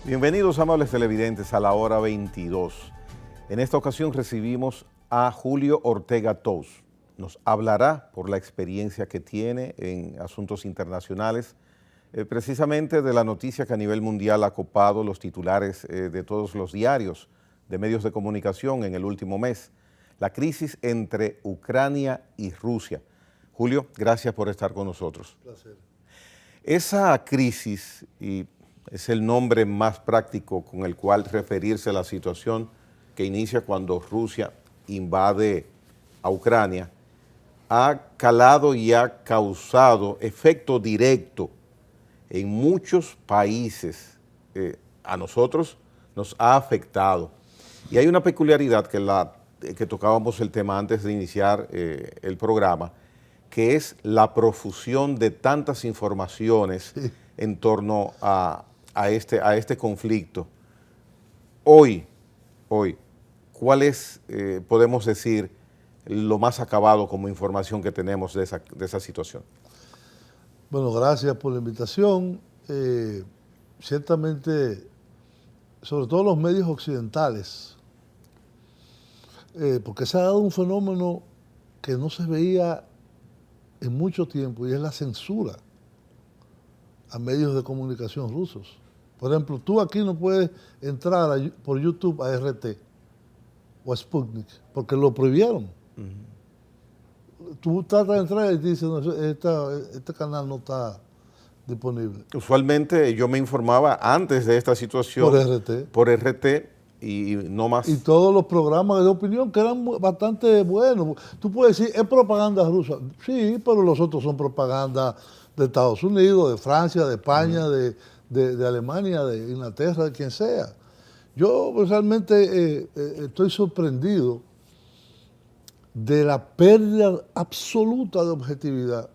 Bienvenidos, amables televidentes, a la hora 22. En esta ocasión recibimos a Julio Ortega Tous. Nos hablará por la experiencia que tiene en asuntos internacionales, precisamente de la noticia que a nivel mundial ha copado los titulares de todos los diarios de medios de comunicación en el último mes, la crisis entre Ucrania y Rusia. Julio, gracias por estar con nosotros. Placer. Esa crisis, y es el nombre más práctico con el cual referirse a la situación que inicia cuando Rusia invade a Ucrania, ha calado y ha causado efecto directo en muchos países. A nosotros nos ha afectado. Y hay una peculiaridad que tocábamos el tema antes de iniciar el programa, que es la profusión de tantas informaciones en torno a este conflicto. Hoy, ¿cuál es, podemos decir, lo más acabado como información que tenemos de esa situación? Bueno, gracias por la invitación. Ciertamente, sobre todo los medios occidentales, porque se ha dado un fenómeno que no se veía en mucho tiempo, y es la censura a medios de comunicación rusos. Por ejemplo, tú aquí no puedes entrar por YouTube a RT o a Sputnik, porque lo prohibieron. Tú tratas de entrar y te dicen, no, este canal no está disponible. Usualmente yo me informaba antes de esta situación por RT y no más. Y todos los programas de opinión que eran bastante buenos. Tú puedes decir, es propaganda rusa. Sí, pero los otros son propaganda de Estados Unidos, de Francia, de España, de Alemania, de Inglaterra, de quien sea. Yo realmente estoy sorprendido de la pérdida absoluta de objetividad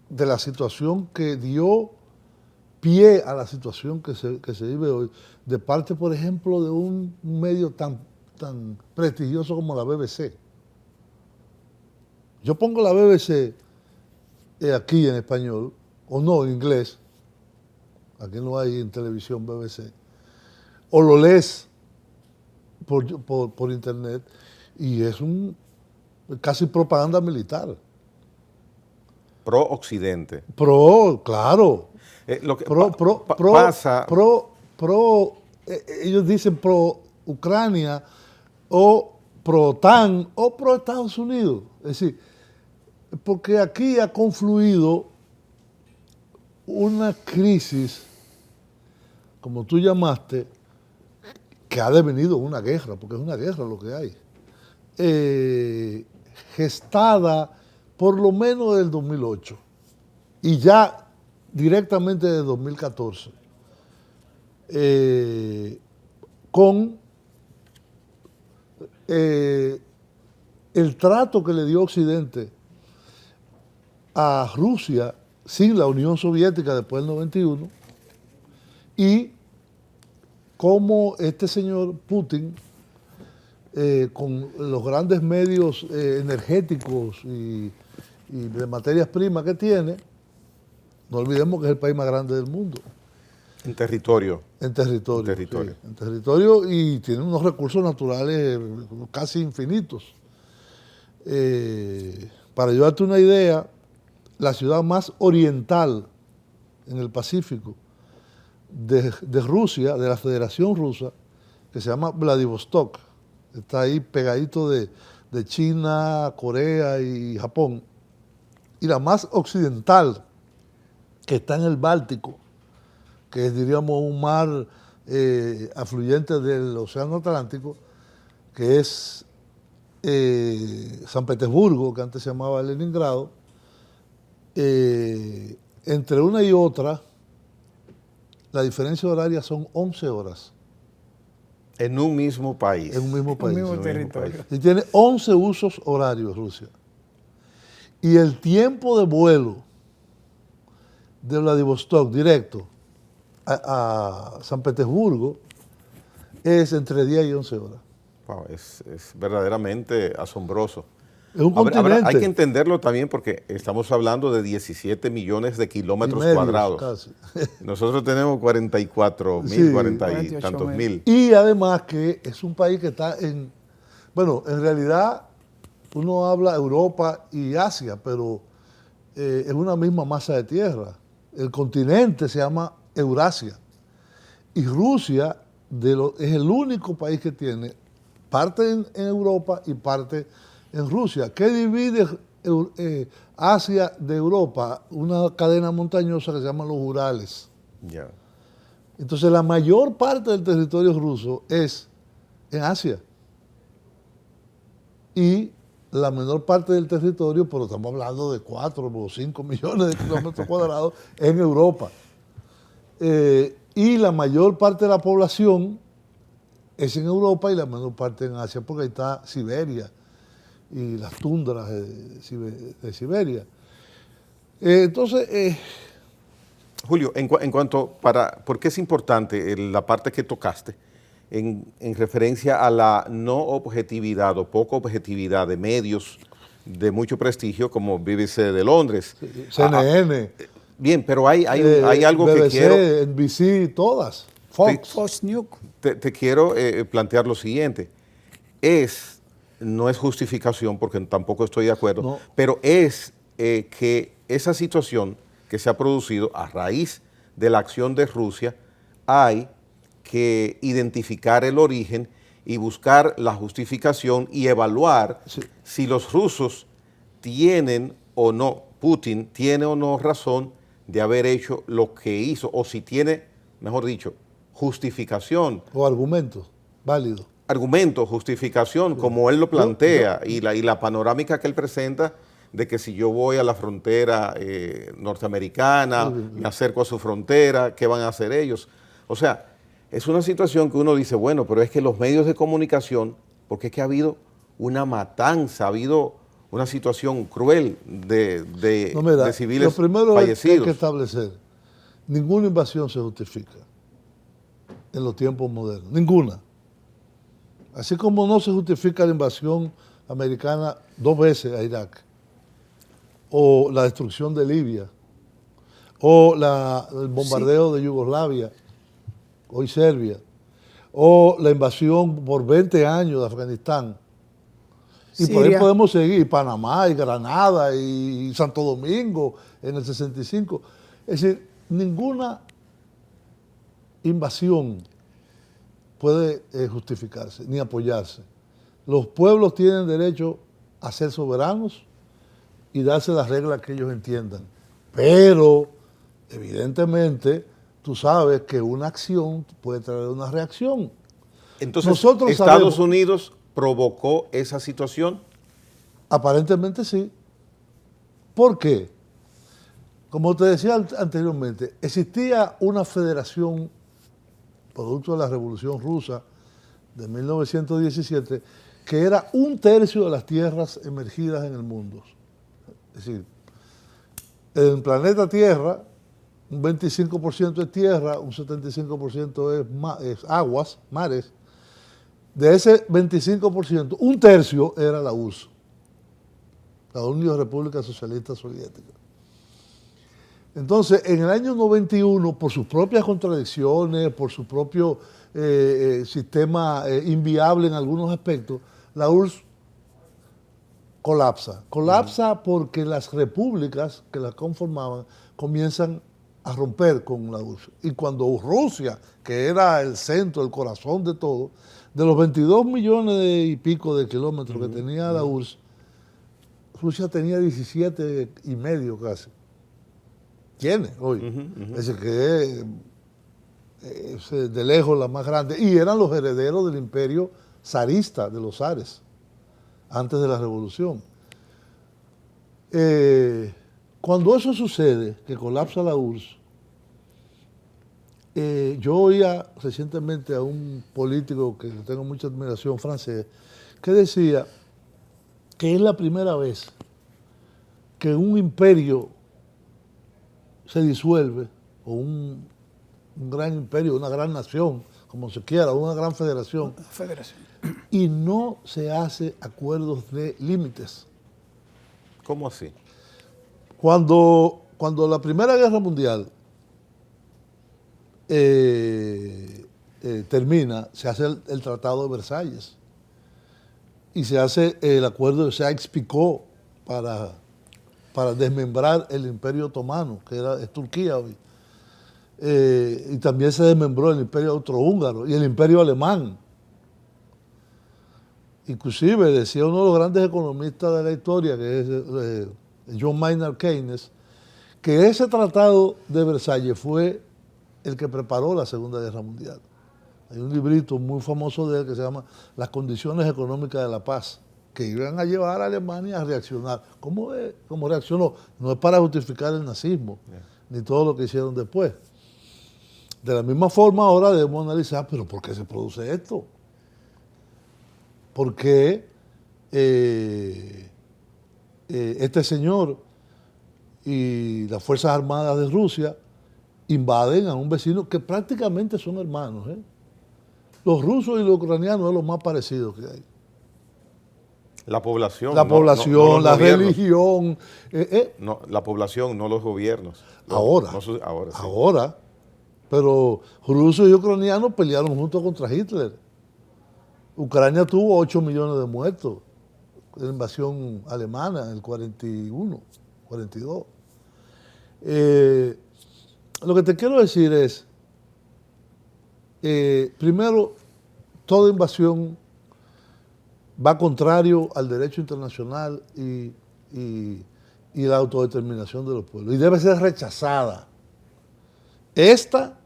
de la situación que dio pie a la situación que se vive hoy, de parte, por ejemplo, de un medio tan prestigioso como la BBC. Yo pongo la BBC aquí en español, o no, en inglés, aquí no hay en televisión BBC, o lo lees por internet, y es casi propaganda militar. Pro-Occidente. Claro. Lo que pasa... ellos dicen pro-Ucrania, o pro-OTAN, o pro-Estados Unidos. Es decir, porque aquí ha confluido una crisis, como tú llamaste, que ha devenido una guerra, porque es una guerra lo que hay, gestada por lo menos desde el 2008 y ya directamente desde 2014, con el trato que le dio Occidente a Rusia sin la Unión Soviética después del 91, y cómo este señor Putin, con los grandes medios energéticos y de materias primas que tiene, no olvidemos que es el país más grande del mundo. En territorio. En territorio. Sí, en territorio, y tiene unos recursos naturales casi infinitos. Para llevarte una idea, la ciudad más oriental en el Pacífico de Rusia, de la Federación Rusa, que se llama Vladivostok, está ahí pegadito de China, Corea y Japón, y la más occidental, que está en el Báltico, que es, diríamos, un mar afluyente del Océano Atlántico, que es San Petersburgo, que antes se llamaba Leningrado. Entre una y otra, la diferencia horaria son 11 horas. En un mismo país. En un mismo país. En un mismo territorio. Y tiene 11 usos horarios Rusia. Y el tiempo de vuelo de Vladivostok directo a San Petersburgo es entre 10 y 11 horas. Wow, es verdaderamente asombroso. Es un Ahora, continente. hay que entenderlo también porque estamos hablando de 17 millones de kilómetros cuadrados. Casi. Nosotros tenemos 44 mil, Sí. 40 y 48 tantos mil. Y además que es un país que está en, bueno, en realidad uno habla Europa y Asia, pero es una misma masa de tierra. El continente se llama Eurasia. Y Rusia es el único país que tiene parte en Europa y parte en Rusia. ¿Qué divide Asia de Europa? Una cadena montañosa que se llama los Urales. Ya. Entonces la mayor parte del territorio ruso es en Asia. Y la menor parte del territorio, pero estamos hablando de 4 o 5 millones de kilómetros cuadrados, en Europa. Y la mayor parte de la población es en Europa y la menor parte en Asia, porque ahí está Siberia y las tundras de Siberia. Entonces, Julio, en cuanto ¿por qué es importante la parte que tocaste en referencia a la no objetividad o poca objetividad de medios de mucho prestigio como BBC de Londres? CNN, Bien, pero hay algo BBC, que quiero... NBC, todas, Fox. Fox News. Te quiero plantear lo siguiente. No es justificación, porque tampoco estoy de acuerdo, No. pero es que esa situación que se ha producido a raíz de la acción de Rusia, hay que identificar el origen y buscar la justificación y evaluar si los rusos tienen o no, Putin tiene o no razón de haber hecho lo que hizo, o si tiene, mejor dicho, justificación. O argumentos válidos. Argumento, justificación, como él lo plantea, y la panorámica que él presenta de que si yo voy a la frontera norteamericana, me acerco a su frontera, ¿qué van a hacer ellos? O sea, es una situación que uno dice, bueno, pero es que los medios de comunicación, porque es que ha habido una matanza, ha habido una situación cruel de civiles lo primero fallecidos. que hay que establecer, ninguna invasión se justifica en los tiempos modernos, ninguna. Así como no se justifica la invasión americana 2 veces a Irak, o la destrucción de Libia, o el bombardeo de Yugoslavia, hoy Serbia, o la invasión por 20 años de Afganistán. Y Siria. por ahí podemos seguir, Panamá y Granada y Santo Domingo en el 65. Es decir, ninguna invasión puede justificarse ni apoyarse. Los pueblos tienen derecho a ser soberanos y darse las reglas que ellos entiendan. Pero, evidentemente, tú sabes que una acción puede traer una reacción. Entonces, Nosotros Estados sabemos, Unidos provocó esa situación. aparentemente sí. ¿Por qué? Como te decía anteriormente, existía una federación producto de la Revolución Rusa de 1917, que era 1/3 de las tierras emergidas en el mundo. Es decir, en el planeta Tierra, un 25% es tierra, un 75% es aguas, mares. De ese 25%, 1/3 era la URSS, la Unión de Repúblicas Socialistas Soviéticas. Entonces, en el año 91, por sus propias contradicciones, por su propio sistema inviable en algunos aspectos, la URSS colapsa. Colapsa porque las repúblicas que la conformaban comienzan a romper con la URSS. Y cuando Rusia, que era el centro, el corazón de todo, de los 22 millones y pico de kilómetros que tenía la URSS, Rusia tenía 17,5 casi. Tiene hoy. Es decir, que es de lejos la más grande. Y eran los herederos del imperio zarista, de los zares, antes de la revolución. Cuando eso sucede, que colapsa la URSS, yo oía recientemente a un político que tengo mucha admiración, francés, que decía que es la primera vez que un imperio se disuelve, o un gran imperio, una gran nación, como se quiera, una gran federación, Federación. y no se hace acuerdos de límites. ¿Cómo así? Cuando la Primera Guerra Mundial termina, se hace el Tratado de Versalles y se hace el acuerdo de Sykes-Picot para desmembrar el Imperio Otomano, que es Turquía hoy. Y también se desmembró el Imperio Austrohúngaro y el Imperio Alemán. Inclusive decía uno de los grandes economistas de la historia, que es John Maynard Keynes, que ese Tratado de Versalles fue el que preparó la Segunda Guerra Mundial. Hay un librito muy famoso de él que se llama Las condiciones económicas de la paz, que iban a llevar a Alemania a reaccionar. ¿Cómo reaccionó? No es para justificar el nazismo, ni todo lo que hicieron después. De la misma forma ahora debemos analizar, pero ¿por qué se produce esto? ¿Por qué este señor y las Fuerzas Armadas de Rusia invaden a un vecino que prácticamente son hermanos? Los rusos y los ucranianos es lo más parecido que hay. La población. La población, la gobiernos. religión. No, la población, no los gobiernos. Ahora. Ahora, sí. Ahora. Pero rusos y ucranianos pelearon juntos contra Hitler. Ucrania tuvo 8 millones de muertos en la invasión alemana en el 41, 42. Lo que te quiero decir es, primero, toda invasión va contrario al derecho internacional y la autodeterminación de los pueblos. Y debe ser rechazada. Esta,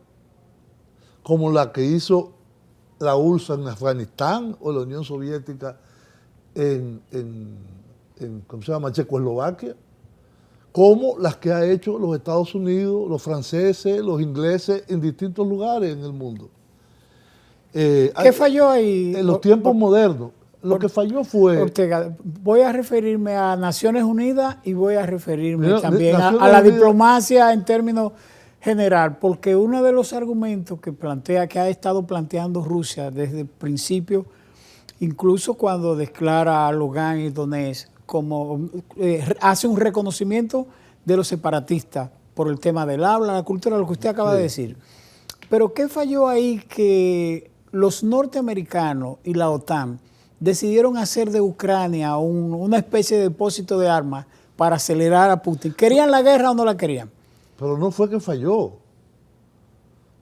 como la que hizo la URSS en Afganistán o la Unión Soviética en ¿cómo se llama?, Checoslovaquia, como las que ha hecho los Estados Unidos, los franceses, los ingleses en distintos lugares en el mundo. ¿Qué falló ahí? En los tiempos modernos. Lo que falló fue... Ortega, voy a referirme a Naciones Unidas y voy a referirme también a la Unidas, diplomacia en términos general, porque uno de los argumentos que ha estado planteando Rusia desde el principio, incluso cuando declara a Lugansk y Donetsk, como hace un reconocimiento de los separatistas por el tema del habla, la cultura, lo que usted acaba de decir. Pero ¿qué falló ahí que los norteamericanos y la OTAN decidieron hacer de Ucrania una especie de depósito de armas para acelerar a Putin? ¿Querían la guerra o no la querían? Pero no fue que falló.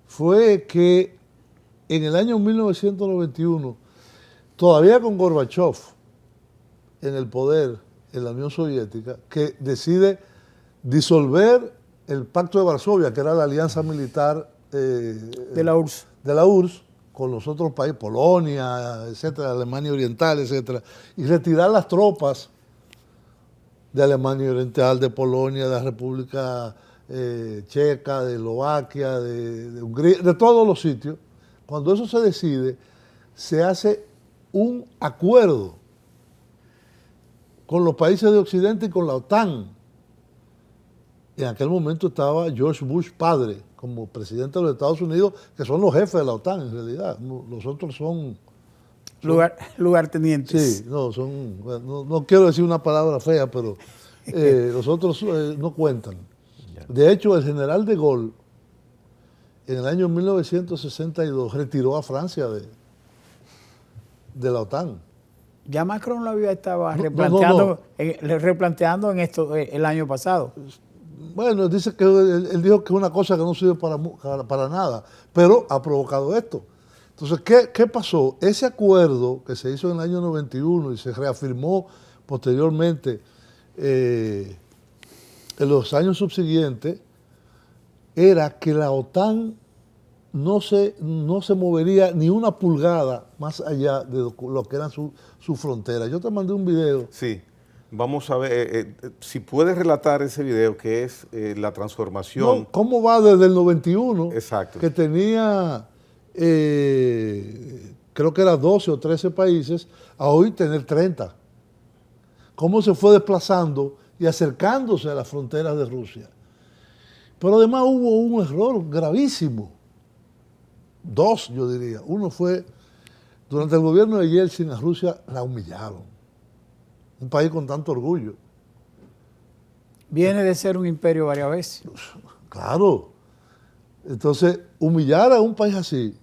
Fue que en el año 1991, todavía con Gorbachev en el poder en la Unión Soviética, que decide disolver el Pacto de Varsovia, que era la alianza militar de la URSS, con los otros países, Polonia, etcétera, Alemania Oriental, etcétera, y retirar las tropas de Alemania Oriental, de Polonia, de la República Checa, de Eslovaquia, de Hungría, de todos los sitios. Cuando eso se decide, se hace un acuerdo con los países de Occidente y con la OTAN. En aquel momento estaba George Bush padre como presidente de los Estados Unidos, que son los jefes de la OTAN en realidad. Los otros son lugartenientes. Sí, no quiero decir una palabra fea, pero los otros no cuentan. De hecho, el general de Gaulle, en el año 1962, retiró a Francia de la OTAN. Ya Macron lo estaba replanteando en esto el año pasado. Bueno, dice que él dijo que es una cosa que no sirve para nada, pero ha provocado esto. Entonces, ¿qué pasó? Ese acuerdo que se hizo en el año 91 y se reafirmó posteriormente en los años subsiguientes, era que la OTAN no se movería ni una pulgada más allá de lo que eran sus fronteras. Yo te mandé un video. Sí, vamos a ver, si puedes relatar ese video, que es la transformación. No, ¿cómo va desde el 91? Exacto. Que tenía, creo que era 12 o 13 países, a hoy tener 30. ¿Cómo se fue desplazando y acercándose a las fronteras de Rusia? Pero además hubo un error gravísimo. Dos, yo diría. Uno fue, durante el gobierno de Yeltsin, a Rusia la humillaron. Un país con tanto orgullo. Viene de ser un imperio varias veces. Claro. Entonces, humillar a un país así,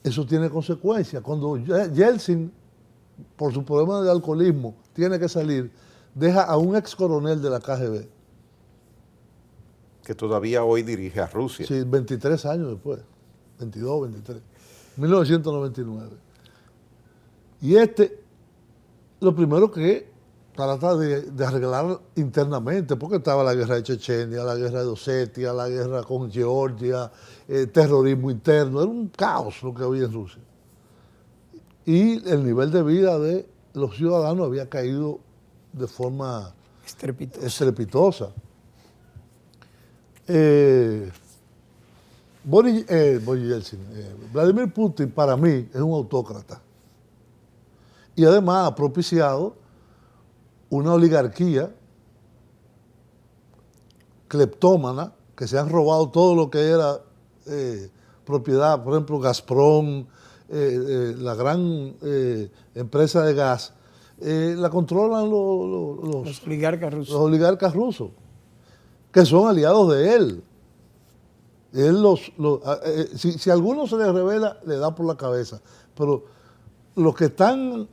eso tiene consecuencias. Cuando Yeltsin, por su problema de alcoholismo, tiene que salir, deja a un ex coronel de la KGB. Que todavía hoy dirige a Rusia. Sí, 23 años después. 22, 23. 1999. Y lo primero que trata de arreglar internamente, porque estaba la guerra de Chechenia, la guerra de Osetia, la guerra con Georgia, terrorismo interno, era un caos lo que había en Rusia. Y el nivel de vida de los ciudadanos había caído de forma estrepitosa. Vladimir Putin para mí es un autócrata. Y además ha propiciado una oligarquía cleptómana, que se han robado todo lo que era propiedad, por ejemplo, Gazprom, la gran empresa de gas, la controlan los oligarcas rusos, que son aliados de él. Si a alguno se le revela, le da por la cabeza. Pero los que están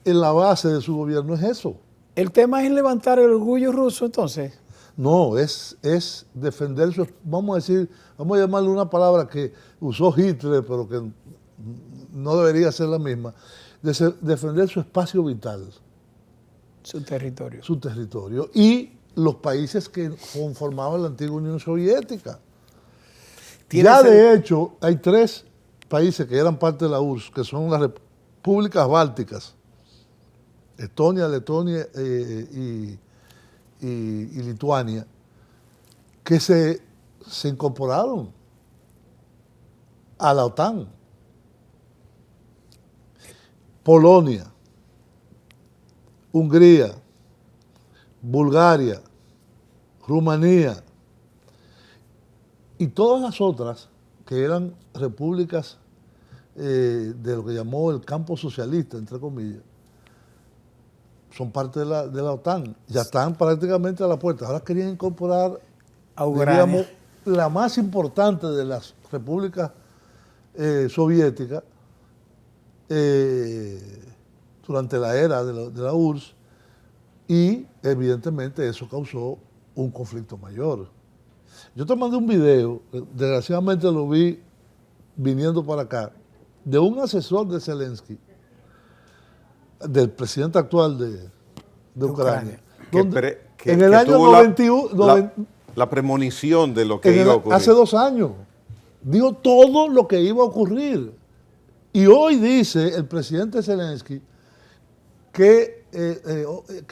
en la base de su gobierno es eso. ¿El tema es levantar el orgullo ruso entonces? No, es defender su, vamos a llamarle una palabra que usó Hitler, pero que no debería ser la misma, defender su espacio vital. Su territorio. Su territorio. Y los países que conformaban la antigua Unión Soviética. Ya de hecho, hay 3 países que eran parte de la URSS, que son las repúblicas bálticas, Estonia, Letonia y Lituania, que se incorporaron a la OTAN. Polonia, Hungría, Bulgaria, Rumanía y todas las otras que eran repúblicas de lo que llamó el campo socialista, entre comillas, son parte de la OTAN. Ya están prácticamente a la puerta. Ahora querían incorporar a Ucrania, digamos, la más importante de las repúblicas soviéticas durante la era de la URSS, y evidentemente eso causó un conflicto mayor. Yo te mandé un video, desgraciadamente lo vi viniendo para acá, de un asesor de Zelensky, del presidente actual de Ucrania. Donde, en el año 91, la premonición de lo que iba a ocurrir. Hace 2 años, dijo todo lo que iba a ocurrir. Y hoy dice el presidente Zelensky que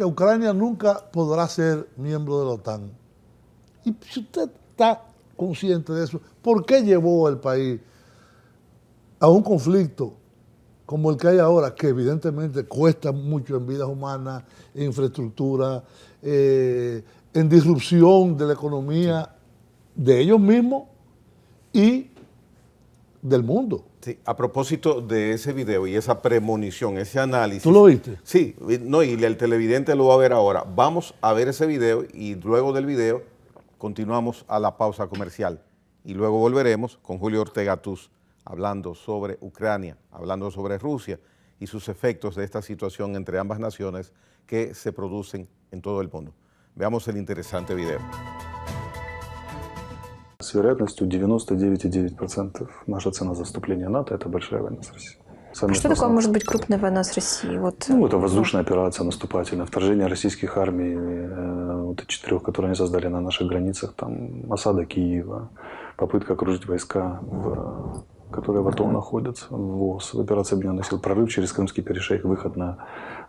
Ucrania nunca podrá ser miembro de la OTAN. Y si usted está consciente de eso, ¿por qué llevó al país a un conflicto como el que hay ahora, que evidentemente cuesta mucho en vidas humanas, en infraestructura, en disrupción de la economía de ellos mismos y del mundo? Sí, a propósito de ese video y esa premonición, ese análisis. ¿Tú lo viste? Sí, no, y el televidente lo va a ver ahora. Vamos a ver ese video y luego del video continuamos a la pausa comercial. Y luego volveremos con Julio Ortega Tuz, hablando sobre Ucrania, hablando sobre Rusia y sus efectos de esta situación entre ambas naciones que se producen en todo el mundo. Veamos el interesante video. С вероятностью 99,9% наша цена за вступление в НАТО – это большая война с Россией. Что такое может быть крупная война с Россией? Это воздушная операция наступательная, вторжение российских армий, 4, которые они создали на наших границах, там осада Киева, попытка окружить войска, которые в АТО находятся, ВОС, операция Объединенных сил, прорыв через Крымский перешейк, выход на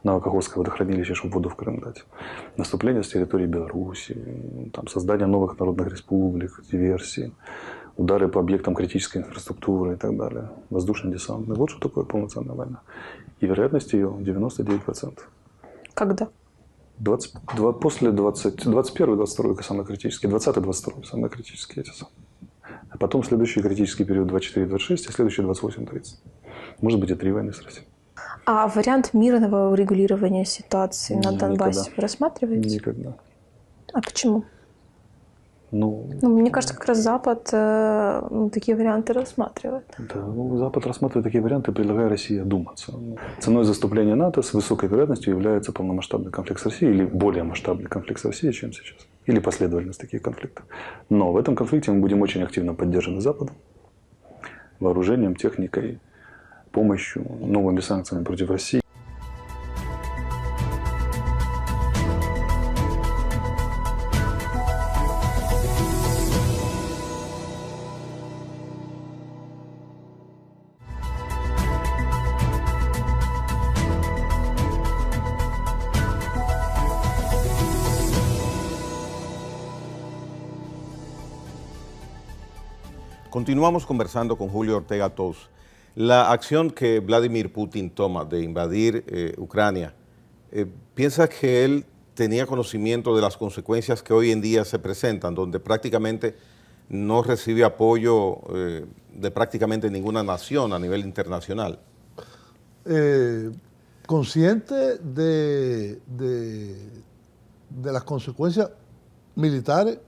Новокаховское водохранилище, чтобы воду в Крым дать. Наступление с территории Беларуси, там, создание новых народных республик, диверсии, удары по объектам критической инфраструктуры и так далее. Воздушно-десантный. Вот что такое полноценная война. И вероятность ее 99%. Когда? После 21-22 самые критические, 20-22 самые критические эти самые. А потом следующий критический период 24-26, и следующий 28-30. Может быть и 3 войны с Россией. А вариант мирного урегулирования ситуации на Донбассе вы рассматриваете? Никогда. А почему? Ну, Мне кажется, как раз Запад такие варианты рассматривает. да, ну, Запад рассматривает такие варианты, предлагая России одуматься. Ценой заступления НАТО с высокой вероятностью является полномасштабный конфликт с Россией или более масштабный конфликт с Россией, чем сейчас. Или последовательность таких конфликтов. Но в этом конфликте мы будем очень активно поддержаны Западом, вооружением, техникой, помощью, новыми санкциями против России. Continuamos conversando con Julio Ortega Tous. La acción que Vladimir Putin toma de invadir Ucrania, ¿piensa que él tenía conocimiento de las consecuencias que hoy en día se presentan, donde prácticamente no recibe apoyo de prácticamente ninguna nación a nivel internacional? Consciente de las consecuencias militares,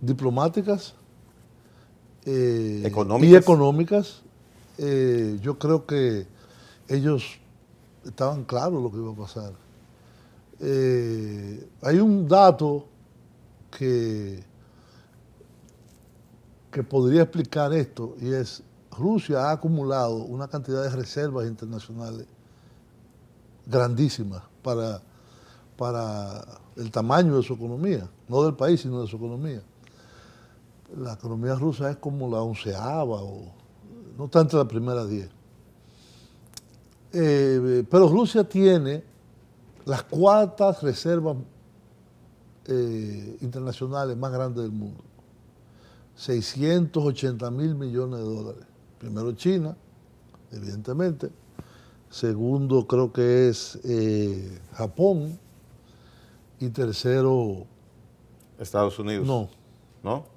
diplomáticas y económicas, yo creo que ellos estaban claros lo que iba a pasar. Hay un dato que podría explicar esto, y es Rusia ha acumulado una cantidad de reservas internacionales grandísimas para el tamaño de su economía, no del país, sino de su economía. La economía rusa es como la 11ª, o no está entre las primeras 10. Pero Rusia tiene las 4ª reservas internacionales más grandes del mundo. 680.000 millones de dólares. Primero China, evidentemente. Segundo creo que es Japón. Y tercero... Estados Unidos. No. ¿No?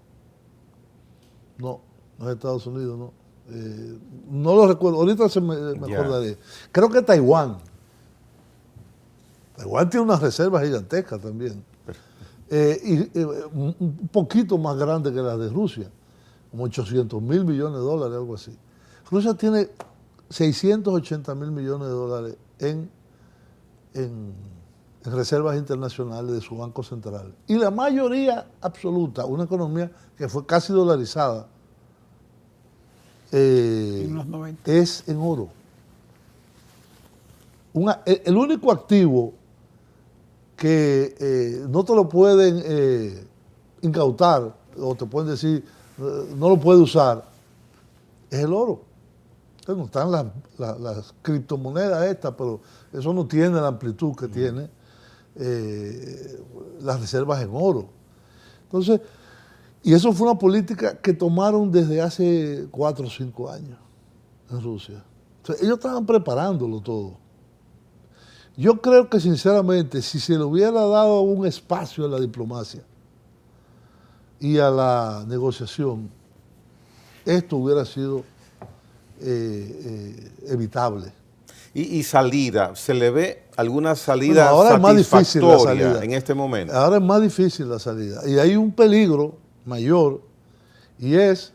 No es Estados Unidos, no. No lo recuerdo, ahorita me acordaré. Creo que Taiwán. Taiwán tiene unas reservas gigantescas también. Un poquito más grande que las de Rusia, como 800.000 millones de dólares, algo así. Rusia tiene 680.000 millones de dólares en reservas internacionales de su Banco Central. Y la mayoría absoluta, una economía que fue casi dolarizada, en los 90. es en oro. El único activo que no te lo pueden incautar, o te pueden decir, no lo puedes usar, es el oro. Entonces, no están las criptomonedas estas, pero eso no tiene la amplitud que tiene las reservas en oro. Entonces, y eso fue una política que tomaron desde hace 4 o 5 años en Rusia. Entonces, ellos estaban preparándolo todo. Yo creo que sinceramente, si se le hubiera dado un espacio a la diplomacia y a la negociación, esto hubiera sido evitable. Y salida, ¿se le ve alguna salida ahora es más difícil la satisfactoria salida. en este momento? Ahora es más difícil la salida. Y hay un peligro mayor, y es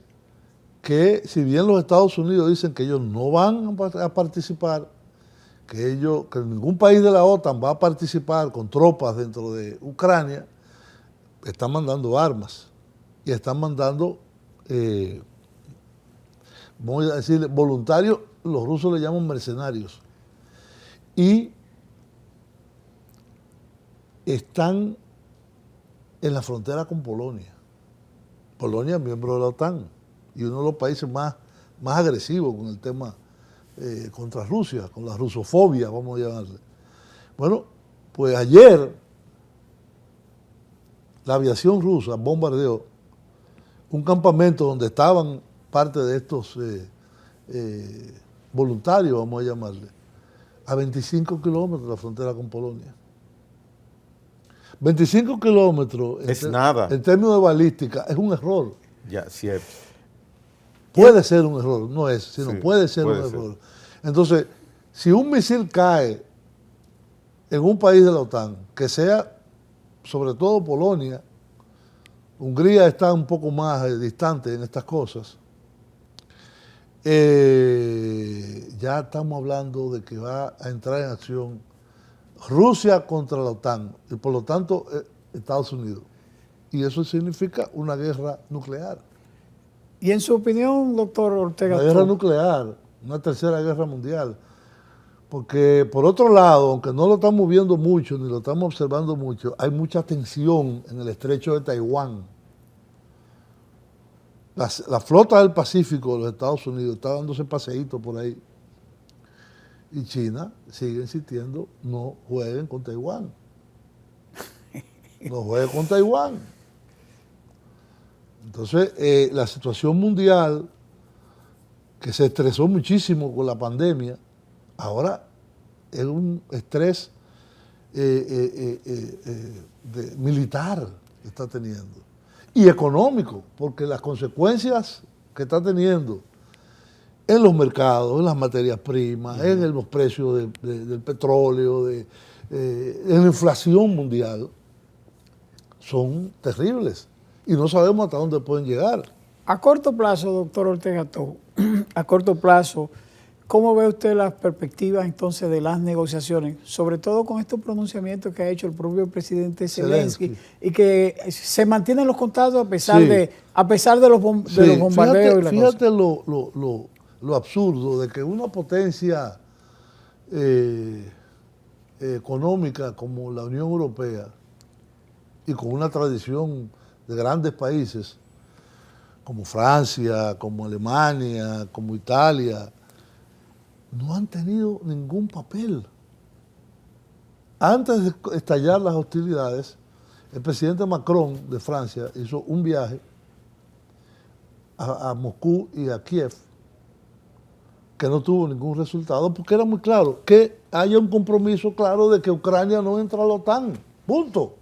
que si bien los Estados Unidos dicen que ellos no van a participar, que ningún país de la OTAN va a participar con tropas dentro de Ucrania, están mandando armas y están mandando, vamos a decirle, voluntarios, los rusos le llaman mercenarios, y están en la frontera con Polonia. Polonia es miembro de la OTAN y uno de los países más agresivos con el tema contra Rusia, con la rusofobia, vamos a llamarle. Bueno, pues ayer la aviación rusa bombardeó un campamento donde estaban parte de estos voluntarios, vamos a llamarle, a 25 kilómetros de la frontera con Polonia. 25 kilómetros nada. En términos de balística es un error. Ya, cierto. Puede ser un error, no es, sino Sí, puede ser un error. Entonces, si un misil cae en un país de la OTAN, que sea sobre todo Polonia, Hungría está un poco más distante en estas cosas, ya estamos hablando de que va a entrar en acción Rusia contra la OTAN y por lo tanto Estados Unidos. Y eso significa una guerra nuclear. Y en su opinión, doctor Ortega, Una guerra nuclear, una tercera guerra mundial. Porque por otro lado, aunque no lo estamos viendo mucho, ni lo estamos observando mucho, hay mucha tensión en el estrecho de Taiwán. La flota del Pacífico de los Estados Unidos está dándose paseíto por ahí. Y China sigue insistiendo, no jueguen con Taiwán. No jueguen con Taiwán. Entonces, la situación mundial, que se estresó muchísimo con la pandemia, ahora es un estrés militar que está teniendo. Y económico, porque las consecuencias que está teniendo en los mercados, en las materias primas, en los precios del petróleo, en la inflación mundial, son terribles. Y no sabemos hasta dónde pueden llegar. A corto plazo, doctor Ortega Tau, a corto plazo, ¿cómo ve usted las perspectivas entonces de las negociaciones, sobre todo con estos pronunciamientos que ha hecho el propio presidente Zelensky y que se mantienen los contactos a pesar de los bombardeos? Fíjate lo absurdo de que una potencia económica como la Unión Europea y con una tradición de grandes países como Francia, como Alemania, como Italia, no han tenido ningún papel. Antes de estallar las hostilidades, el presidente Macron de Francia hizo un viaje a Moscú y a Kiev que no tuvo ningún resultado porque era muy claro que haya un compromiso claro de que Ucrania no entra a la OTAN. Punto.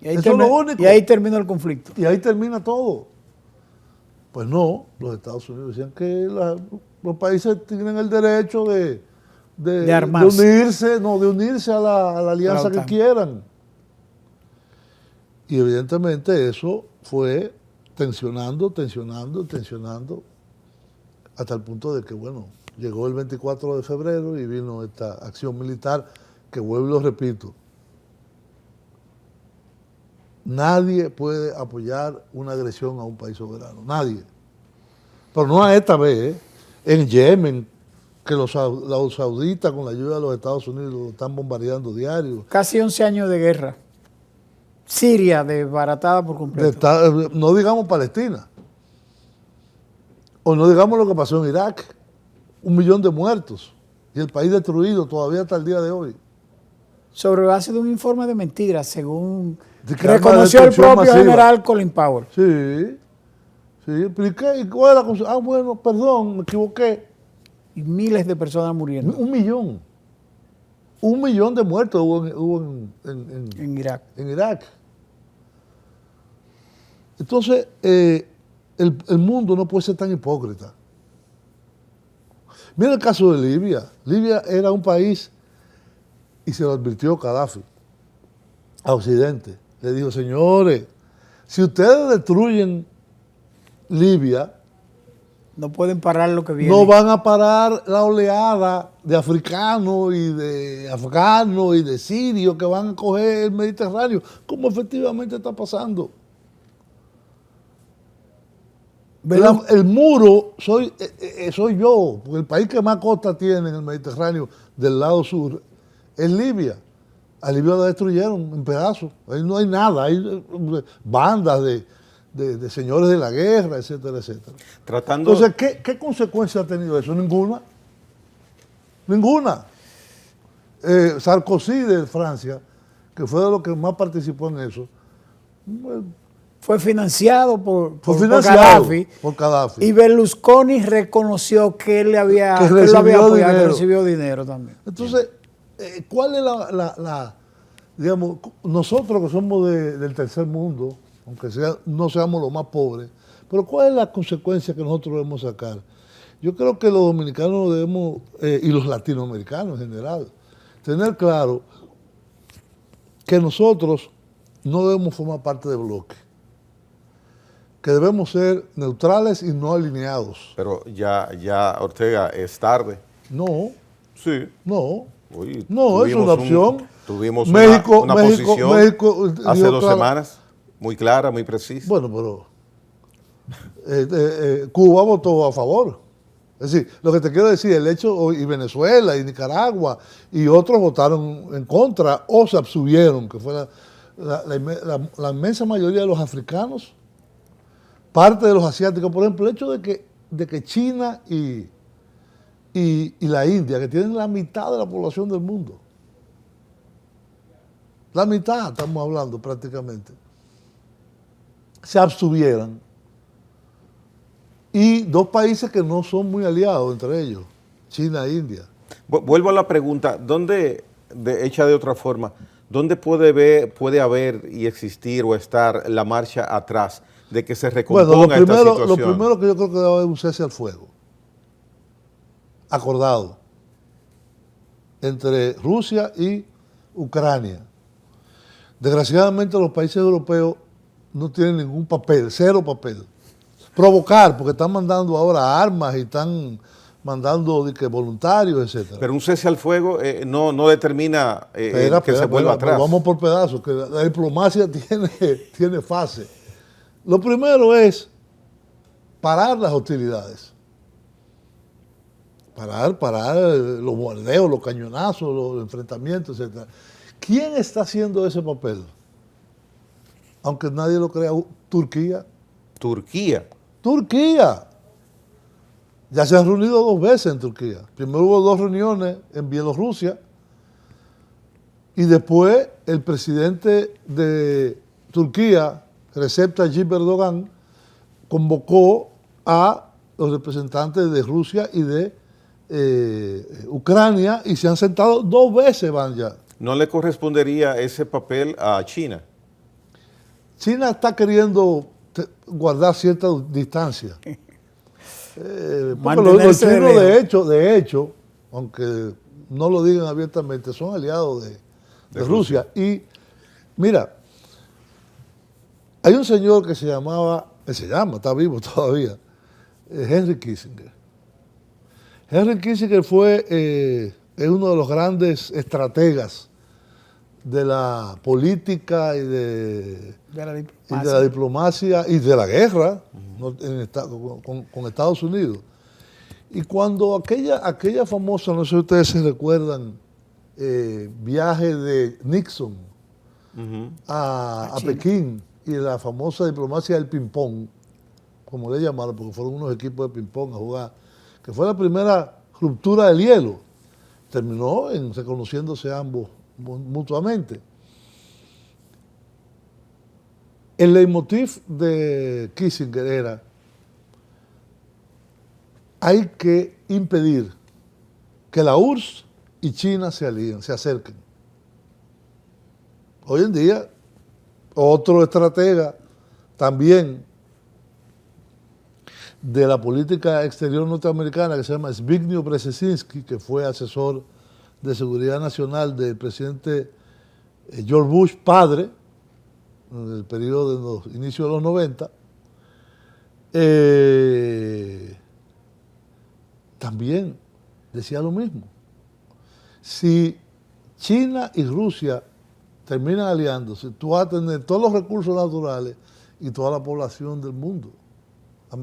Y ahí, eso es lo único. Y ahí termina el conflicto. Y ahí termina todo. Pues no, los Estados Unidos decían que los países tienen el derecho de unirse a la alianza que quieran. Y evidentemente eso fue tensionando, hasta el punto de que, bueno, llegó el 24 de febrero y vino esta acción militar que, vuelvo y lo repito, nadie puede apoyar una agresión a un país soberano, nadie. Pero no a esta vez, en Yemen, que los sauditas con la ayuda de los Estados Unidos lo están bombardeando diario. Casi 11 años de guerra. Siria desbaratada por completo. No digamos Palestina. O no digamos lo que pasó en Irak. 1 millón de muertos. Y el país destruido todavía hasta el día de hoy. Sobre base de un informe de mentiras, según reconoció el propio general Colin Powell. Sí. ¿Y cuál es la cosa? Bueno, perdón, me equivoqué. Y miles de personas muriendo. 1 millón. 1 millón de muertos hubo en Irak. En Irak. Entonces, el mundo no puede ser tan hipócrita. Mira el caso de Libia. Libia era un país, y se lo advirtió Gaddafi a Occidente. Le dijo, señores, si ustedes destruyen Libia, no pueden parar lo que viene. No van a parar la oleada de africanos y de afganos y de sirios que van a coger el Mediterráneo, como efectivamente está pasando. El muro soy yo, porque el país que más costa tiene en el Mediterráneo del lado sur es Libia. A Libia la destruyeron en pedazos. Ahí no hay nada, hay bandas de señores de la guerra, etcétera, etcétera. Entonces, ¿qué consecuencia ha tenido eso? Ninguna. Sarkozy de Francia, que fue de los que más participó en eso, fue financiado por Gaddafi. Y Berlusconi reconoció que él lo había apoyado, que recibió dinero también. Entonces, ¿cuál es digamos, nosotros que somos del tercer mundo, aunque no seamos los más pobres, pero ¿cuál es la consecuencia que nosotros debemos sacar? Yo creo que los dominicanos debemos, y los latinoamericanos en general, tener claro que nosotros no debemos formar parte del bloque, que debemos ser neutrales y no alineados. Pero ya, Ortega, es tarde. No, Sí. no. Uy, No, es tuvimos una opción. Tuvimos México, una México, posición México hace dio 2 clara- semanas, muy clara, muy precisa. Bueno, pero Cuba votó a favor. Es decir, lo que te quiero decir, el hecho, y Venezuela, y Nicaragua, y otros votaron en contra o se abstuvieron, que fue la inmensa mayoría de los africanos, parte de los asiáticos. Por ejemplo, el hecho de que China y la India, que tienen la mitad de la población del mundo, la mitad estamos hablando prácticamente, se abstuvieran. Y 2 países que no son muy aliados entre ellos, China e India. Vuelvo a la pregunta, hecha de otra forma, ¿dónde puede haber y existir o estar la marcha atrás de que se recomponga Bueno, esta lo situación? primero que yo creo que debe haber un cese al fuego, acordado, entre Rusia y Ucrania. Desgraciadamente los países europeos no tienen ningún papel, 0 papel. Provocar, porque están mandando ahora armas y están mandando voluntarios, etc. Pero un cese al fuego no determina que se vuelva atrás. Vamos por pedazos, que la diplomacia tiene fase. Lo primero es parar las hostilidades. Parar los bombardeos, los cañonazos, los enfrentamientos, etc. ¿Quién está haciendo ese papel? Aunque nadie lo crea, Turquía. Turquía. Ya se han reunido 2 veces en Turquía. Primero hubo 2 reuniones en Bielorrusia y después el presidente de Turquía, Recep Tayyip Erdogan, convocó a los representantes de Rusia y de Ucrania y se han sentado 2 veces, van ya. ¿No le correspondería ese papel a China? China está queriendo guardar cierta distancia. Porque los chinos, de hecho, aunque no lo digan abiertamente, son aliados de Rusia. Y mira, hay un señor que está vivo todavía, Henry Kissinger. Henry Kissinger es uno de los grandes estrategas de la política y de la diplomacia y de la guerra con Estados Unidos. Y cuando aquella famosa, no sé si ustedes se recuerdan, viaje de Nixon a Pekín y la famosa diplomacia del ping-pong, como le llamaron, porque fueron unos equipos de ping-pong a jugar, que fue la primera ruptura del hielo, terminó en reconociéndose ambos mutuamente. El leitmotiv de Kissinger era: hay que impedir que la URSS y China se alíen, se acerquen. Hoy en día, otro estratega también de la política exterior norteamericana, que se llama Zbigniew Brzezinski, que fue asesor de seguridad nacional del presidente George Bush padre, en el periodo de los inicios de los 90, también decía lo mismo. Si China y Rusia terminan aliándose, tú vas a tener todos los recursos naturales y toda la población del mundo.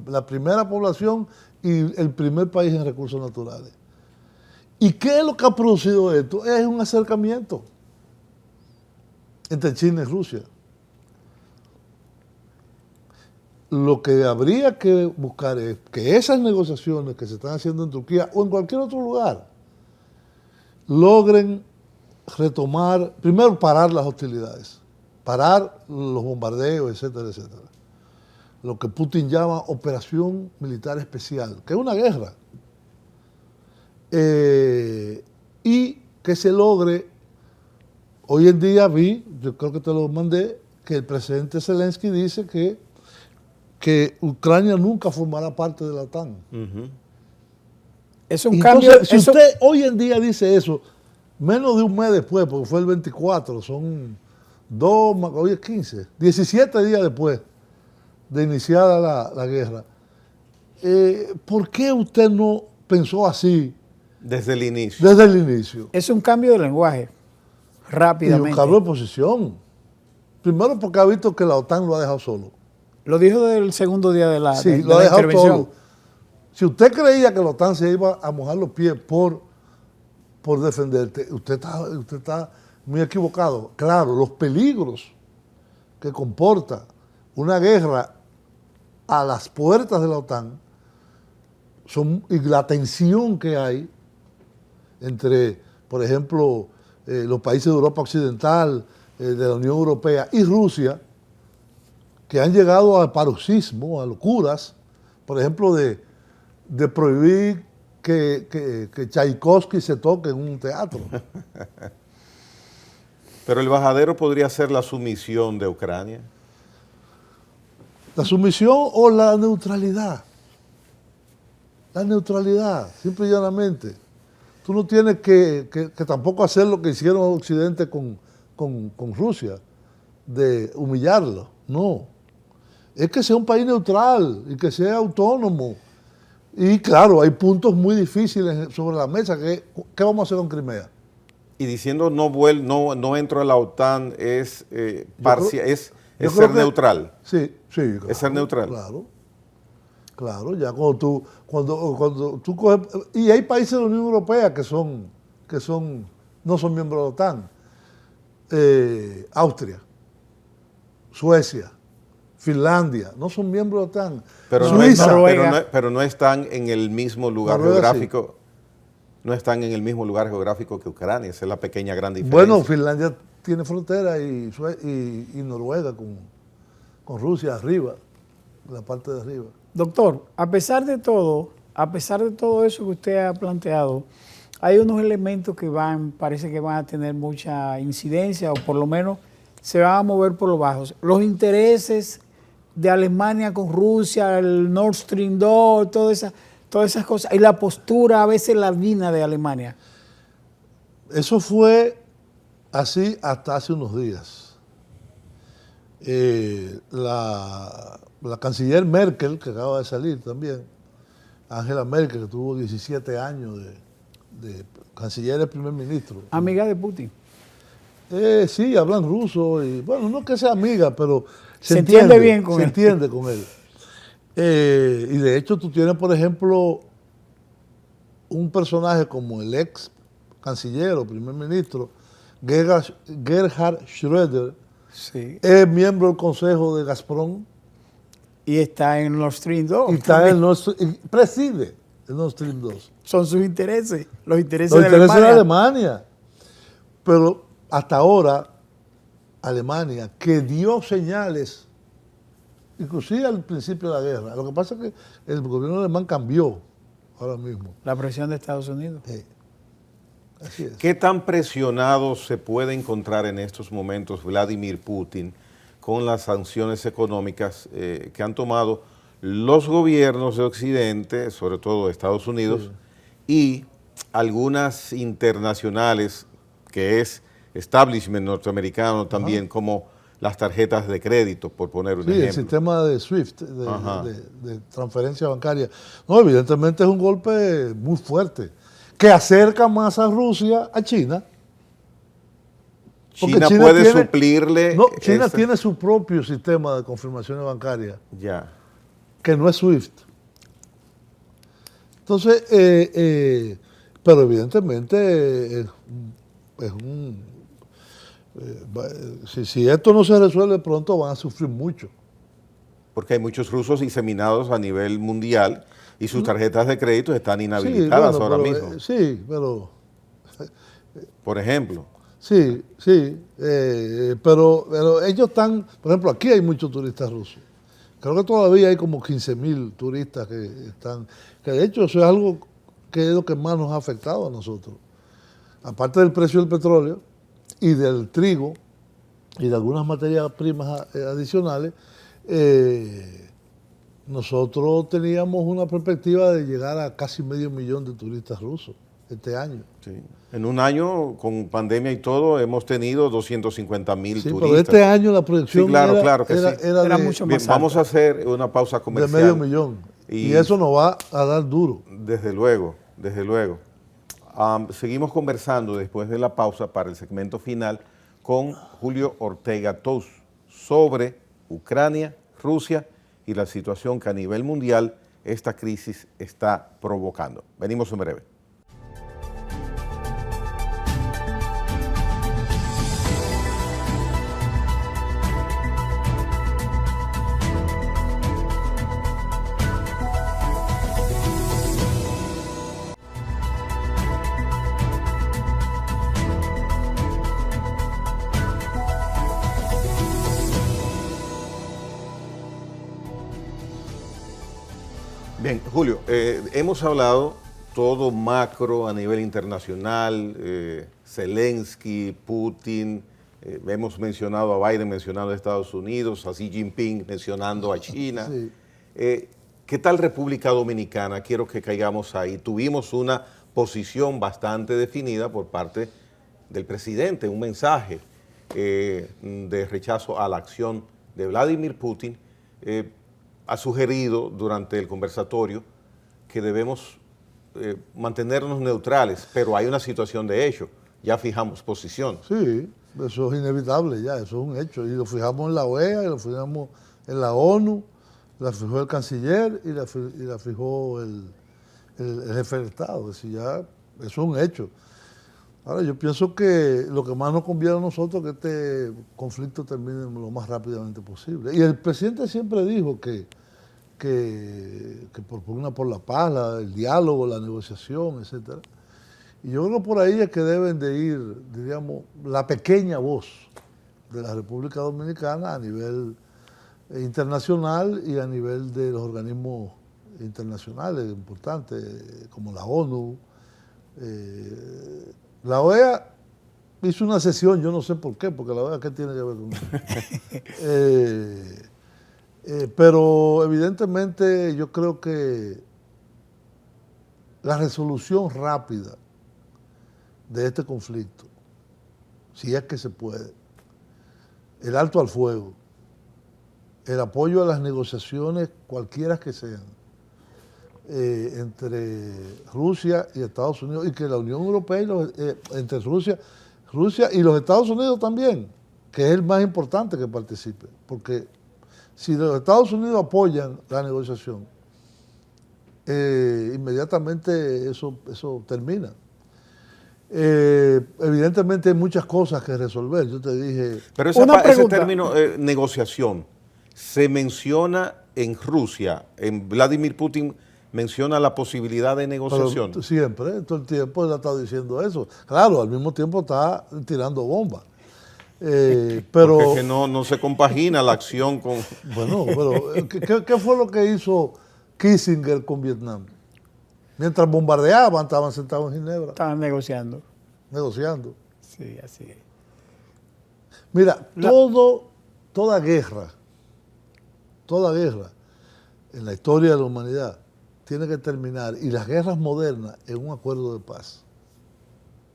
La primera población y el primer país en recursos naturales. ¿Y qué es lo que ha producido esto? Es un acercamiento entre China y Rusia. Lo que habría que buscar es que esas negociaciones que se están haciendo en Turquía o en cualquier otro lugar logren retomar, primero parar las hostilidades, parar los bombardeos, etcétera, etcétera. Lo que Putin llama operación militar especial, que es una guerra. Y que se logre, hoy en día yo creo que te lo mandé, que el presidente Zelensky dice que Ucrania nunca formará parte de la OTAN. Es un Entonces, cambio. si usted hoy en día dice eso, menos de un mes después, porque fue el 24, son 17 días después de iniciada la guerra. ¿Por qué usted no pensó así Desde el inicio. desde el inicio? Es un cambio de lenguaje, Y un rápidamente. cambio de posición. Primero porque ha visto que la OTAN lo ha dejado solo. Lo dijo del segundo día de la, Sí, de lo ha la dejado intervención. solo. Si usted creía que la OTAN se iba a mojar los pies por defenderte, usted está muy equivocado. Claro, los peligros que comporta una guerra a las puertas de la OTAN y la tensión que hay entre, por ejemplo, los países de Europa Occidental, de la Unión Europea y Rusia, que han llegado al paroxismo, a locuras, por ejemplo, de prohibir que Tchaikovsky se toque en un teatro. Pero el bajadero podría ser la sumisión de Ucrania. La sumisión o la neutralidad. La neutralidad, simple y llanamente. Tú no tienes que tampoco hacer lo que hicieron Occidente con Rusia, de humillarlo. No. Es que sea un país neutral y que sea autónomo. Y claro, hay puntos muy difíciles sobre la mesa. ¿Qué vamos a hacer con Crimea? Y diciendo no entro a la OTAN es yo creo ser que- neutral. Sí, sí. Claro, Es ser neutral. Claro, ya cuando tú coges... Y hay países de la Unión Europea que no son miembros de la OTAN. Austria, Suecia, Finlandia, no son miembros de la OTAN. Pero Suiza, pero no están en el mismo lugar Noruega, geográfico. No están en el mismo lugar geográfico que Ucrania. Esa es la pequeña gran diferencia. bueno, Finlandia tiene frontera y Noruega con Rusia arriba, la parte de arriba. Doctor, a pesar de todo eso que usted ha planteado, hay unos elementos que parece que van a tener mucha incidencia o por lo menos se van a mover por los bajos. Los intereses de Alemania con Rusia, el Nord Stream 2, todas esas cosas, y la postura a veces ladina de Alemania. Eso fue así hasta hace unos días. La canciller Merkel, que acaba de salir también, Angela Merkel, que tuvo 17 años de canciller y primer ministro. Amiga de Putin. Sí, hablan ruso y bueno, no que sea amiga, pero Se entiende bien con se él. entiende con él. Y de hecho tú tienes, por ejemplo, un personaje como el ex canciller o primer ministro, Gerhard Schröder, Sí. es miembro del consejo de Gazprom Y está en Nord Stream 2. y está y preside el Nord Stream 2. Son sus intereses, los intereses Los de intereses de Alemania. Alemania. Pero hasta ahora, Alemania, que dio señales, inclusive al principio de la guerra, lo que pasa es que el gobierno alemán cambió ahora mismo. La presión de Estados Unidos. Así es. ¿Qué tan presionado se puede encontrar en estos momentos Vladimir Putin con las sanciones económicas que han tomado los gobiernos de Occidente, sobre todo de Estados Unidos, y algunas internacionales, que es establishment norteamericano también, como las tarjetas de crédito, por poner un Sí, el ejemplo? sistema de SWIFT, Ajá. de transferencia bancaria. No, evidentemente es un golpe muy fuerte, que acerca más a Rusia a China. Porque China puede suplirle... No, China ese- tiene su propio sistema de confirmaciones bancarias, Ya. que no es SWIFT. Entonces, pero evidentemente si esto no se resuelve pronto van a sufrir mucho. Porque hay muchos rusos diseminados a nivel mundial y sus tarjetas de crédito están Sí, inhabilitadas bueno, ahora pero, mismo. sí, pero Por ejemplo. sí, pero ellos están, por ejemplo, aquí hay muchos turistas rusos. Creo que todavía hay como 15.000 turistas que están, que de hecho eso es algo que es lo que más nos ha afectado a nosotros. Aparte del precio del petróleo y del trigo y de algunas materias primas adicionales, nosotros teníamos una perspectiva de llegar a casi 500.000 de turistas rusos. este año. Sí. En un año, con pandemia y todo, hemos tenido 250,000 Sí, turistas. pero este año la proyección Sí, claro, era, claro que era, sí. era Era de, mucho Bien, más vamos a hacer una pausa de comercial. $500,000. Y- Y eso nos va a dar duro. Desde luego, desde luego. Seguimos conversando después de la pausa para el segmento final con Julio Ortega Tous sobre Ucrania, Rusia y la situación que a nivel mundial esta crisis está provocando. Venimos en breve. Bien, Julio, hemos hablado todo macro a nivel internacional, Zelensky, Putin, hemos mencionado a Biden, mencionando a Estados Unidos, a Xi Jinping, mencionando a China. Sí. ¿Qué tal República Dominicana? Quiero que caigamos ahí. Tuvimos una posición bastante definida por parte del presidente, un mensaje de rechazo a la acción de Vladimir Putin. Ha sugerido durante el conversatorio que debemos mantenernos neutrales, pero hay una situación de hecho, ya fijamos posición. Sí, eso es inevitable ya, eso es un hecho. Y lo fijamos en la OEA, y lo fijamos en la ONU, la fijó el canciller y la fijó el jefe de Estado. Es decir, ya, eso es un hecho. Ahora, yo pienso que lo que más nos conviene a nosotros es que este conflicto termine lo más rápidamente posible. Y el presidente siempre dijo que propugna por la paz, el diálogo, la negociación, etc. Y yo creo que por ahí es que deben de ir, diríamos, la pequeña voz de la República Dominicana a nivel internacional y a nivel de los organismos internacionales importantes, como la ONU. La OEA hizo una sesión, yo no sé por qué, porque la OEA, ¿qué tiene que ver con eso? Pero evidentemente yo creo que la resolución rápida de este conflicto, si es que se puede, el alto al fuego, el apoyo a las negociaciones, cualquiera que sean, entre Rusia y Estados Unidos, y que la Unión Europea, entre Rusia y los Estados Unidos también, que es el más importante que participe, porque si los Estados Unidos apoyan la negociación, inmediatamente eso termina. Evidentemente hay muchas cosas que resolver, yo te dije... Pero ese término, negociación, ¿se menciona en Rusia? ¿En Vladimir Putin menciona la posibilidad de negociación? Pero siempre, todo el tiempo él ha estado diciendo eso. Claro, al mismo tiempo está tirando bombas. Pero porque es que no se compagina la acción con... Bueno, pero ¿qué fue lo que hizo Kissinger con Vietnam? Mientras bombardeaban, estaban sentados en Ginebra. Estaban negociando. Negociando. Sí, así es. Mira, toda guerra en la historia de la humanidad tiene que terminar, y las guerras modernas, en un acuerdo de paz.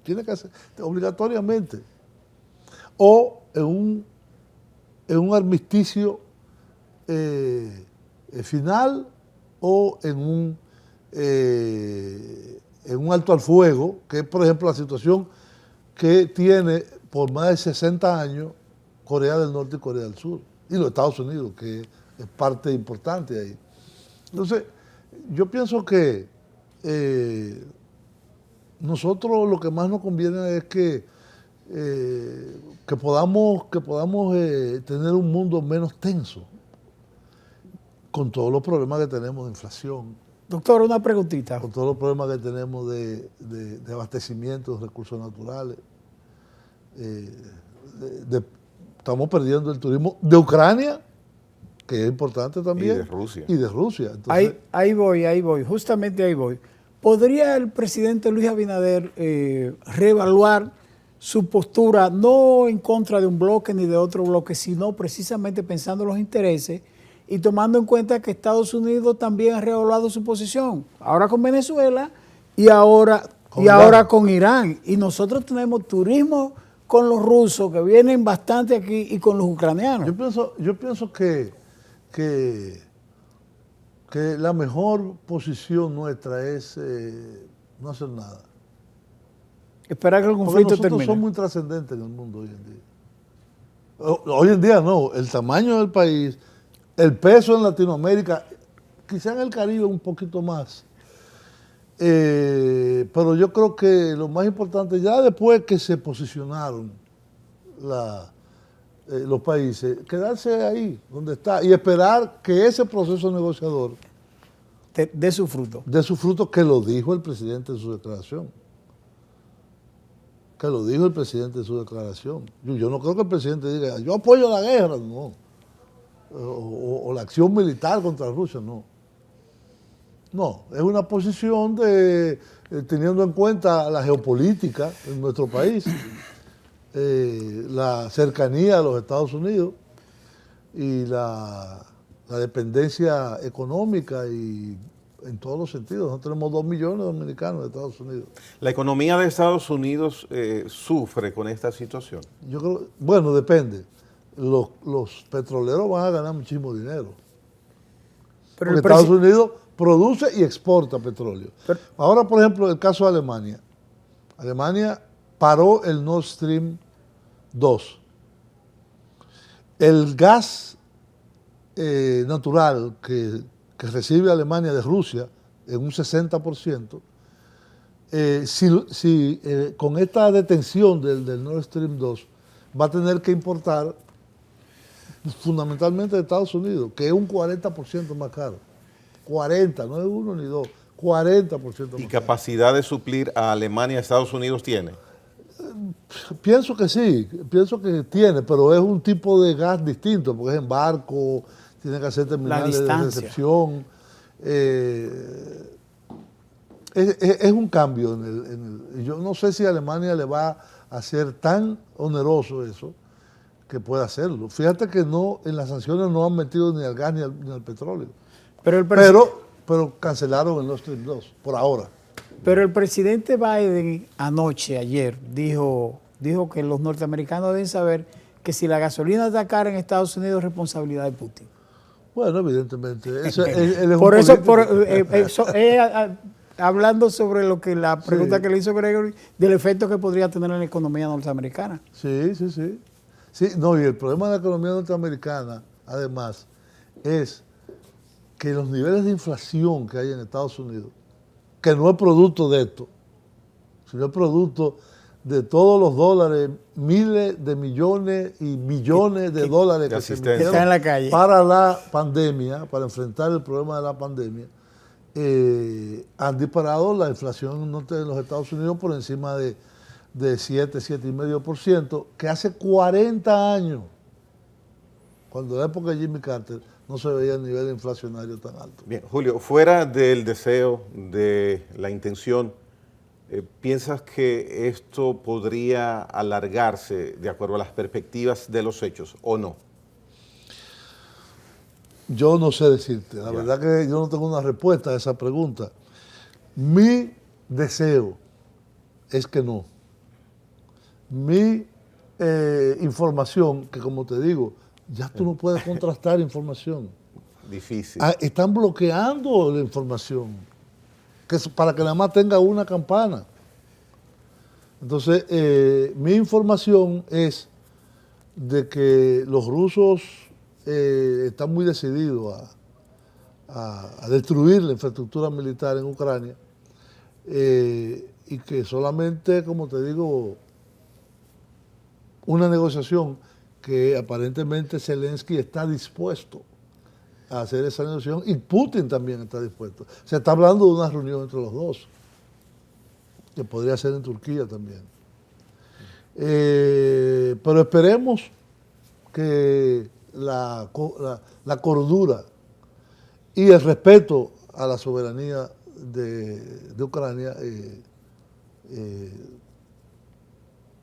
Tiene que hacer obligatoriamente. O en un armisticio final, o en un alto al fuego, que es, por ejemplo, la situación que tiene por más de 60 años Corea del Norte y Corea del Sur, y los Estados Unidos, que es parte importante ahí. Entonces, yo pienso que nosotros lo que más nos conviene es que podamos tener un mundo menos tenso, con todos los problemas que tenemos de inflación, Doctor, una preguntita. con todos los problemas que tenemos de abastecimiento de recursos naturales. Estamos perdiendo el turismo de Ucrania, que es importante también. Y de Rusia. Y de Rusia. Entonces, Ahí voy, justamente ahí voy. ¿Podría el presidente Luis Abinader reevaluar su postura, no en contra de un bloque ni de otro bloque, sino precisamente pensando en los intereses y tomando en cuenta que Estados Unidos también ha reevaluado su posición, ahora con Venezuela y ahora Con y Irán. ahora con Irán. Y nosotros tenemos turismo con los rusos, que vienen bastante aquí, y con los ucranianos. Yo pienso que la mejor posición nuestra es no hacer nada. Esperar que el Porque conflicto nosotros termine. somos muy trascendentes en el mundo hoy en día. Hoy en día no, el tamaño del país, el peso en Latinoamérica, quizá en el Caribe un poquito más. Pero yo creo que lo más importante, ya después que se posicionaron los países, quedarse ahí donde está y esperar que ese proceso negociador De su fruto. dé su fruto, que lo dijo el presidente en su declaración. Que lo dijo el presidente en su declaración. Yo no creo que el presidente diga, yo apoyo la guerra, no. O la acción militar contra Rusia, no. No, es una posición de, teniendo en cuenta la geopolítica en nuestro país, la cercanía a los Estados Unidos y la dependencia económica y en todos los sentidos. Nosotros tenemos 2 millones de dominicanos en Estados Unidos. ¿La economía de Estados Unidos sufre con esta situación? Yo creo, bueno, depende. Los petroleros van a ganar muchísimo dinero. Pero Porque el Estados Unidos produce y exporta petróleo. Pero- Ahora, por ejemplo, el caso de Alemania. Alemania paró el Nord Stream 2. El gas natural que recibe Alemania de Rusia en un 60%, con esta detención del Nord Stream 2, va a tener que importar fundamentalmente de Estados Unidos, que es un 40% más caro. 40, no es uno ni dos, 40% ¿Y más caro. capacidad de suplir a Alemania, Estados Unidos tiene? Pienso que sí, pienso que tiene, pero es un tipo de gas distinto, porque es en barco, tiene que hacer terminales de distancia. recepción. Es un cambio. Yo no sé si a Alemania le va a hacer tan oneroso eso que pueda hacerlo. Fíjate que no, en las sanciones no han metido ni al gas ni al petróleo. Pero el Pero cancelaron el Nord Stream 2, por ahora. Pero el presidente Biden ayer, dijo que los norteamericanos deben saber que si la gasolina está cara en Estados Unidos es responsabilidad de Putin. Bueno, evidentemente. Él es un Por eso, político. hablando sobre lo que la pregunta Sí. que le hizo Gregory, del efecto que podría tener en la economía norteamericana. Sí. Sí, no, y el problema de la economía norteamericana, además, es que los niveles de inflación que hay en Estados Unidos, que no es producto de esto, sino es producto de todos los dólares, miles de millones y millones de dólares de que se asistencia. Que está en la calle. para la pandemia, para enfrentar el problema de la pandemia, han disparado la inflación en los Estados Unidos por encima de 7,5%, que hace 40 años, cuando en la época de Jimmy Carter, no se veía el nivel inflacionario tan alto. Bien, Julio, fuera del deseo, de la intención, ¿piensas que esto podría alargarse de acuerdo a las perspectivas de los hechos o no? Yo no sé decirte, la verdad que yo no tengo una respuesta a esa pregunta. Mi deseo es que no. Mi información, que como te digo, ya tú no puedes contrastar información. Difícil. Están bloqueando la información para que nada más tenga una campana. Entonces, mi información es de que los rusos están muy decididos a destruir la infraestructura militar en Ucrania y que solamente, como te digo, una negociación que aparentemente Zelensky está dispuesto a hacer esa negociación y Putin también está dispuesto. Se está hablando de una reunión entre los dos, que podría ser en Turquía también. Pero esperemos que la cordura y el respeto a la soberanía de Ucrania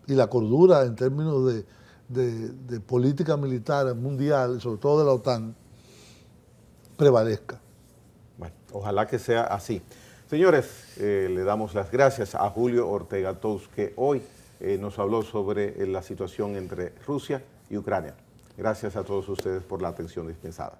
y la cordura en términos de política militar mundial, sobre todo de la OTAN, prevalezca. Bueno, ojalá que sea así. Señores, le damos las gracias a Julio Ortega Tous, que hoy nos habló sobre la situación entre Rusia y Ucrania. Gracias a todos ustedes por la atención dispensada.